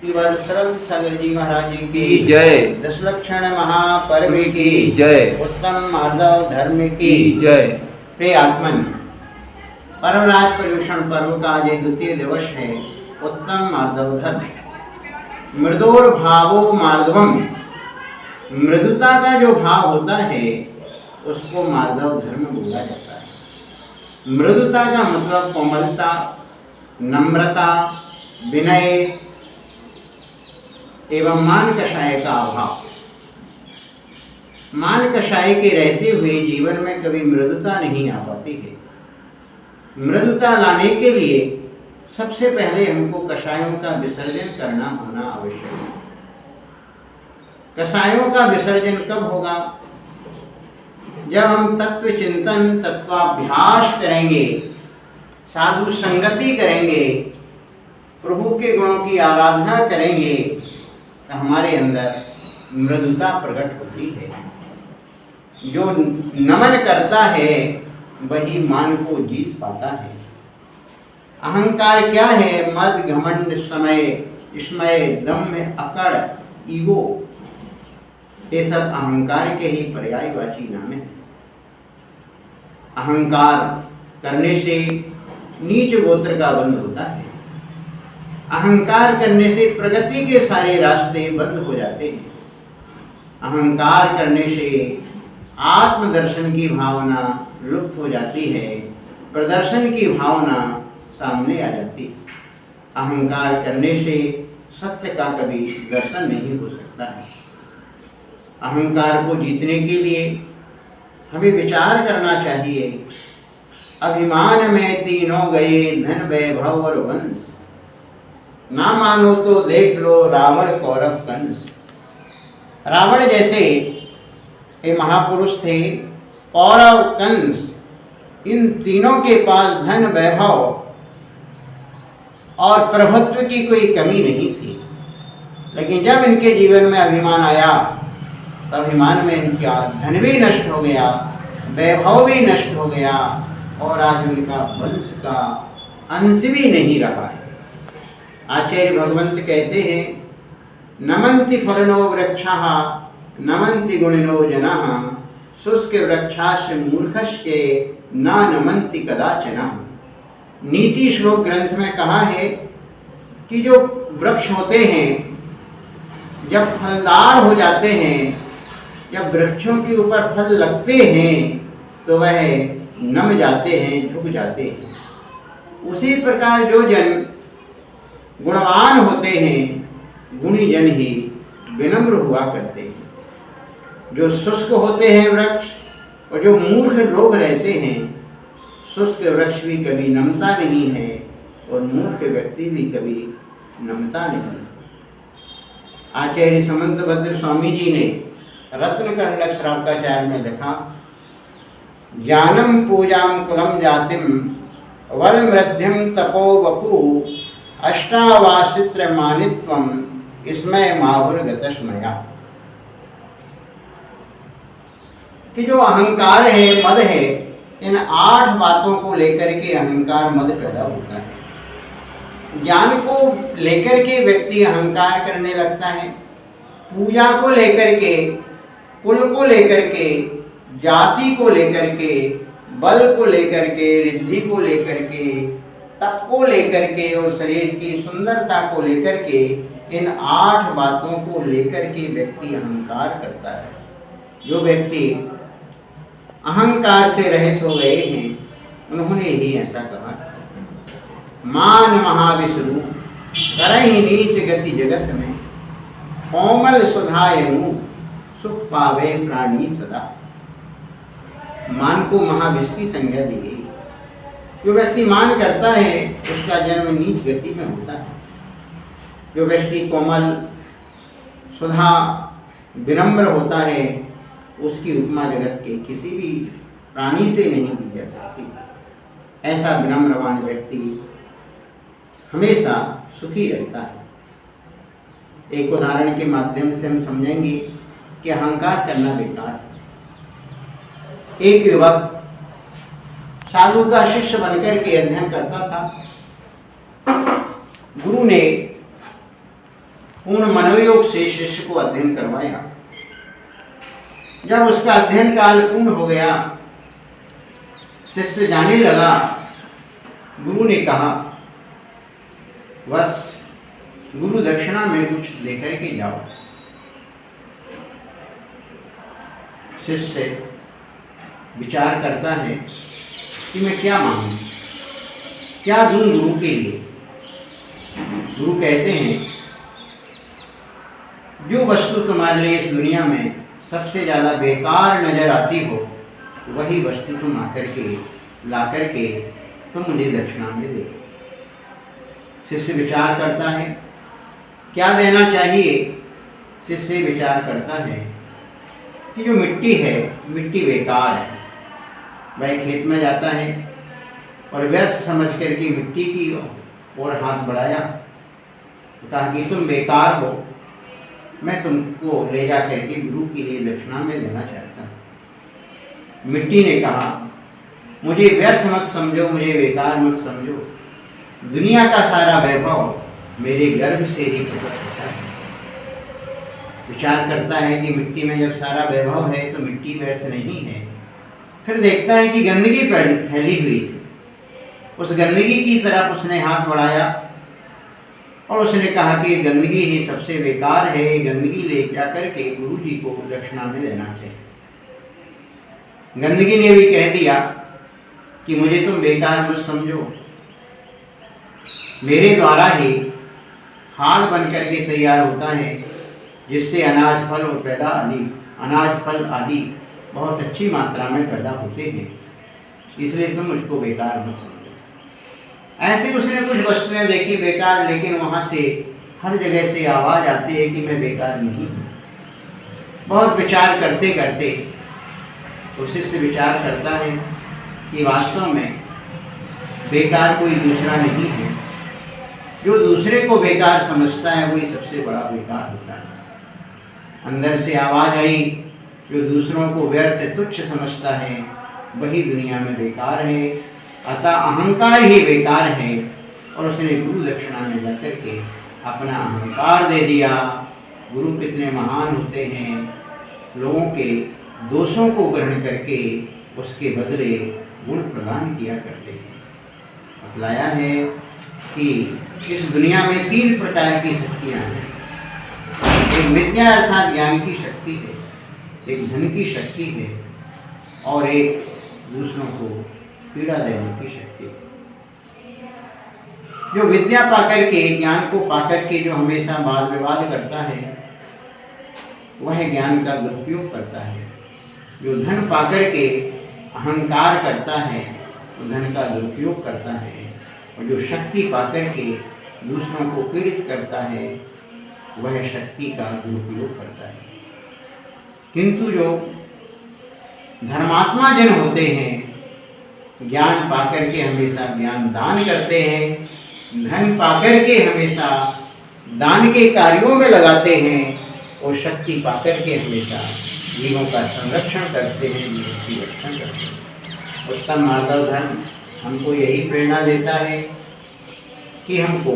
सरल सागर जी महाराज जी की जय। दशलक्षण महापर्व की जय। उत्तम माधव धर्म की जय। प्रिय आत्मन, परमराज पर्यूषण पर्व का आज द्वितीय दिवस है। उत्तम माधव धर्म मृदोर भावो मार्दवम, मृदुता का जो भाव होता है उसको मार्दव धर्म बोला जाता है। मृदुता का मतलब कोमलता, नम्रता, विनय एवं मान कषाय का अभाव। मान कषाय के रहते हुए जीवन में कभी मृदुता नहीं आ पाती है। मृदुता लाने के लिए सबसे पहले हमको कषायों का विसर्जन करना होना आवश्यक है। कषायों का विसर्जन कब होगा? जब हम तत्व चिंतन, तत्वाभ्यास करेंगे, साधु संगति करेंगे, प्रभु के गुणों की आराधना करेंगे, तो हमारे अंदर मृदुता प्रकट होती है। जो नमन करता है वही मान को जीत पाता है। अहंकार क्या है? मद, घमंड, समय, स्मय, दम्भ, अकड़, ईगो, ये सब अहंकार के ही पर्यायवाची नाम है। अहंकार करने से नीच गोत्र का बंध होता है। अहंकार करने से प्रगति के सारे रास्ते बंद हो जाते हैं। अहंकार करने से आत्मदर्शन की भावना लुप्त हो जाती है, प्रदर्शन की भावना सामने आ जाती है। अहंकार करने से सत्य का कभी दर्शन नहीं हो सकता है। अहंकार को जीतने के लिए हमें विचार करना चाहिए। अभिमान में तीनों गए, धन, वैभव और वंश, ना मानो तो देख लो रावण, कौरव, कंस। रावण जैसे ये महापुरुष थे, कौरव, कंस, इन तीनों के पास धन, वैभव और प्रभुत्व की कोई कमी नहीं थी। लेकिन जब इनके जीवन में अभिमान आया तो अभिमान में इनका धन भी नष्ट हो गया, वैभव भी नष्ट हो गया और आज उनका वंश का अंश भी नहीं रहा है। आचार्य भगवंत कहते हैं, नमन्ति फलनो वृक्षाः नमन्ति गुणिनो जनाः, शुष्क वृक्षास्य मूर्खस्य न नमन्ति कदाचन। नीति श्लोक ग्रंथ में कहा है कि जो वृक्ष होते हैं जब फलदार हो जाते हैं, जब वृक्षों के ऊपर फल लगते हैं तो वह नम जाते हैं, झुक जाते हैं। उसी प्रकार जो जन गुणवान होते हैं, गुणी जन ही विनम्र हुआ करते हैं। जो शुष्क होते हैं वृक्ष और जो मूर्ख लोग रहते हैं, शुष्क वृक्ष भी कभी नमता नहीं है और मूर्ख व्यक्ति भी कभी नमता नहीं। आचार्य समंतभद्र स्वामी जी ने रत्नकर्णक श्रावकाचार्य में लिखा, ज्ञानम पूजाम कुलम जातिम वल मृध्यम तपो वपु अष्टावासित्र मानित्वम इसमें माहुर गतस्मया। कि जो अहंकार है, मद है, इन 8 बातों को लेकर के अहंकार मद पैदा होता है। ज्ञान को लेकर के व्यक्ति अहंकार करने लगता है, पूजा को लेकर के, कुल को लेकर के, जाति को लेकर के, बल को लेकर के, रिद्धि को लेकर के, तप को लेकर के और शरीर की सुंदरता को लेकर के, इन 8 बातों को लेकर के व्यक्ति अहंकार करता है। जो व्यक्ति अहंकार से रहित हो गए हैं उन्होंने ही ऐसा कहा, मान महाविष्णु करहि नीच गति जगत में, कोमल सुधायनु सुख पावे प्राणी सदा। मान को महाविष की संज्ञा दी गई। जो व्यक्ति मान करता है उसका जन्म नीच गति में होता है। जो व्यक्ति कोमल, सुधा, विनम्र होता है उसकी उपमा जगत के किसी भी प्राणी से नहीं दी जा सकती। ऐसा विनम्रवान व्यक्ति हमेशा सुखी रहता है। एक उदाहरण के माध्यम से हम समझेंगे कि अहंकार करना बेकार है। एक युवक साधु का शिष्य बनकर के अध्ययन करता था। गुरु ने पूर्ण मनोयोग से शिष्य को अध्ययन करवाया। जब उसका अध्ययन काल पूर्ण हो गया, शिष्य जाने लगा, गुरु ने कहा बस गुरु दक्षिणा में कुछ लेकर के जाओ। शिष्य विचार करता है कि मैं क्या मांगूं, क्या दूं गुरु के लिए। गुरु कहते हैं जो वस्तु तुम्हारे लिए इस दुनिया में सबसे ज़्यादा बेकार नजर आती हो, वही वस्तु तुम आकर के ला करके तुम मुझे दक्षिणा में दे। शिष्य विचार करता है क्या देना चाहिए। शिष्य विचार करता है कि जो मिट्टी है, मिट्टी बेकार है। वह खेत में जाता है और व्यर्थ समझ करके मिट्टी की ओर हाथ बढ़ाया, कहा कि तुम बेकार हो, मैं तुमको ले जा करके गुरु के लिए दक्षिणा में देना चाहता हूँ। मिट्टी ने कहा मुझे व्यर्थ मत समझो, मुझे बेकार मत समझो, दुनिया का सारा वैभव मेरे गर्भ से ही प्रकट होता है। विचार करता है कि मिट्टी में जब सारा वैभव है तो मिट्टी व्यर्थ नहीं है। फिर देखता है कि गंदगी फैली हुई थी। उस गंदगी की तरफ उसने हाथ बढ़ाया और उसने कहा कि गंदगी ही सबसे बेकार है, गंदगी ले जाकर के गुरु जी को दक्षिणा में देना चाहिए। गंदगी ने भी कह दिया कि मुझे तुम बेकार मत समझो, मेरे द्वारा ही खाद बन करके तैयार होता है, जिससे अनाज फल और अनाज फल आदि बहुत अच्छी मात्रा में पैदा होते हैं, इसलिए तुम मुझको बेकार मत समझो। ऐसे उसने कुछ वस्तुएं देखी बेकार, लेकिन वहाँ से हर जगह से आवाज़ आती है कि मैं बेकार नहीं हूँ। बहुत विचार करते करते उसी से विचार करता है कि वास्तव में बेकार कोई दूसरा नहीं है। जो दूसरे को बेकार समझता है वही सबसे बड़ा बेकार होता है। अंदर से आवाज़ आई, जो दूसरों को व्यर्थ तुच्छ समझता है वही दुनिया में बेकार है, अतः अहंकार ही बेकार है। और उसने गुरु दक्षिणा में जाकर के अपना अहंकार दे दिया। गुरु कितने महान होते हैं, लोगों के दोषों को ग्रहण करके उसके बदले गुण प्रदान किया करते हैं। बतलाया है कि इस दुनिया में 3 प्रकार की शक्तियाँ हैं। एक विद्या अर्थात ज्ञान की शक्ति है, एक धन की शक्ति है और एक दूसरों को पीड़ा देने की शक्ति है। जो विद्या पाकर के, ज्ञान को पाकर के जो हमेशा वाद विवाद करता है वह ज्ञान का दुरुपयोग करता है। जो धन पाकर के अहंकार करता है वो धन का दुरुपयोग करता है। और जो शक्ति पाकर के दूसरों को पीड़ित करता है वह शक्ति का दुरुपयोग करता है। किंतु जो धर्मात्मा जन होते हैं, ज्ञान पाकर के हमेशा ज्ञान दान करते हैं, धन पाकर के हमेशा दान के कार्यों में लगाते हैं और शक्ति पाकर के हमेशा जीवों का संरक्षण करते हैं, जीवों की रक्षा करते हैं। उत्तम माधव धर्म हमको यही प्रेरणा देता है कि हमको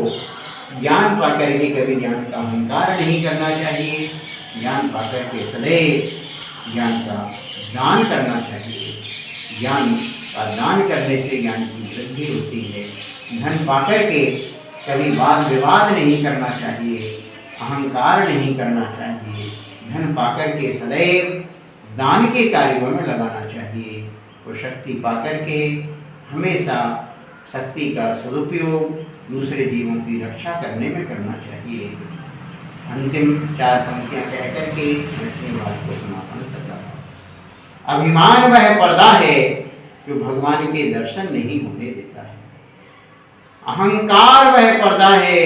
ज्ञान पाकर के कभी ज्ञान का अहंकार नहीं करना चाहिए, ज्ञान पाकर के सदैव ज्ञान का दान करना चाहिए। ज्ञान का दान करने से ज्ञान की वृद्धि होती है। धन पाकर के कभी वाद विवाद नहीं करना चाहिए, अहंकार नहीं करना चाहिए। धन पाकर के सदैव दान के कार्यों में लगाना चाहिए और शक्ति पाकर के हमेशा शक्ति का सदुपयोग दूसरे जीवों की रक्षा करने में करना चाहिए। अंतिम 4 पंक्तियां कह करके अपनी बात को समापन कर रहा हूँ। अभिमान वह पर्दा है जो भगवान के दर्शन नहीं होने देता है। अहंकार वह पर्दा है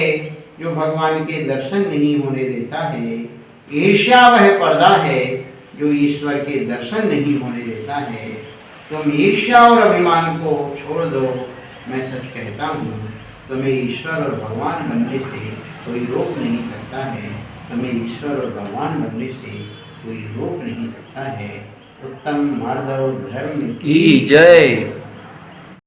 जो भगवान के दर्शन नहीं होने देता है। ईर्ष्या वह पर्दा है जो ईश्वर के दर्शन नहीं होने देता है। तुम ईर्ष्या और अभिमान को छोड़ दो, मैं सच कहता हूँ, तुम्हें ईश्वर और भगवान बनने से कोई रोक नहीं सकता है। तुम्हें ईश्वर और भगवान बनने से कोई रोक नहीं सकता है। उत्तम माधव धर्म की जय।